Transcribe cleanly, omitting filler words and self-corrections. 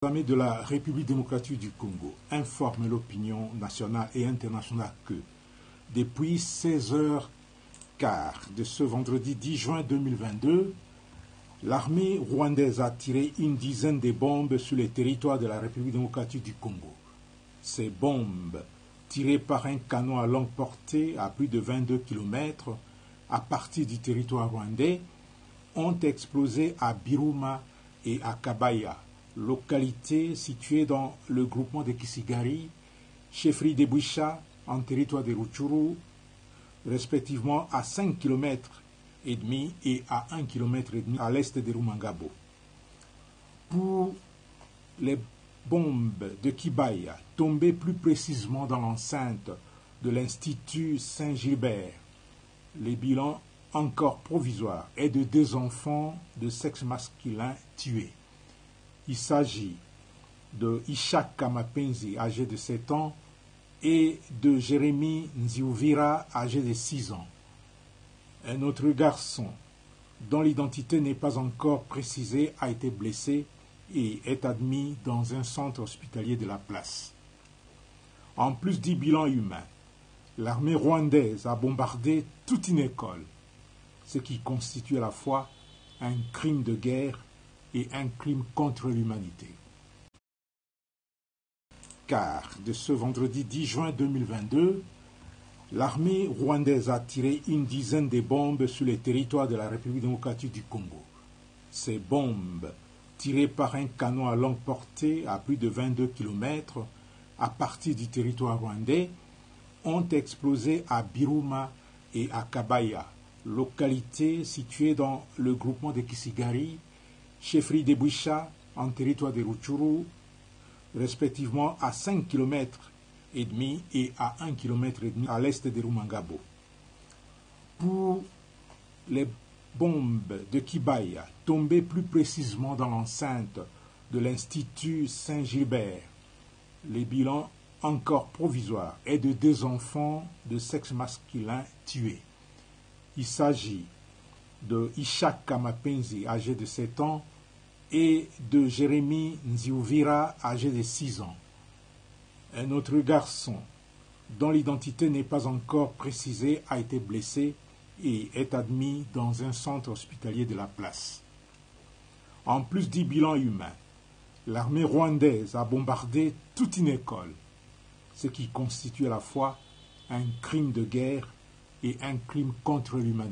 L'armée de la République démocratique du Congo informe l'opinion nationale et internationale que, depuis 16h15 de ce vendredi 10 juin 2022, l'armée rwandaise a tiré une dizaine de bombes sur le territoire de la République démocratique du Congo. Ces bombes, tirées par un canon à longue portée à plus de 22 km à partir du territoire rwandais, ont explosé à Biruma et à Kabaya, localité située dans le groupement de Kisigari, chefferie de Bwisha, en territoire de Rutshuru, respectivement à 5 km et demi et à 1 km et demi à l'est de Rumangabo. Pour les bombes de Kibaya, tombées plus précisément dans l'enceinte de l'Institut Saint-Gilbert, les bilans encore provisoires est de 2 enfants de sexe masculin tués. Il s'agit de Ishaka Mapenzi, âgé de 7 ans, et de Jérémy Nziuvira, âgé de 6 ans. Un autre garçon, dont l'identité n'est pas encore précisée, a été blessé et est admis dans un centre hospitalier de la place. En plus du bilan humain, l'armée rwandaise a bombardé toute une école, ce qui constitue à la fois un crime de guerre et un crime contre l'humanité. Car de ce vendredi 10 juin 2022, l'armée rwandaise a tiré une dizaine de bombes sur le territoire de la République démocratique du Congo. Ces bombes, tirées par un canon à longue portée à plus de 22 km à partir du territoire rwandais, ont explosé à Biruma et à Kabaya, localité située dans le groupement de Kisigari, chefferie de Bwisha, en territoire de Rutshuru, respectivement à 5 km et demi et à 1 km et demi à l'est de Rumangabo. Pour les bombes de Kibaya, tombées plus précisément dans l'enceinte de l'Institut Saint-Gilbert, les bilans encore provisoires est de 2 enfants de sexe masculin tués. Il s'agit de Ishaka Mapenzi, âgé de 7 ans, et de Jérémy Nziuvira, âgé de 6 ans. Un autre garçon, dont l'identité n'est pas encore précisée, a été blessé et est admis dans un centre hospitalier de la place. En plus du bilan humain, l'armée rwandaise a bombardé toute une école, ce qui constitue à la fois un crime de guerre et un crime contre l'humanité.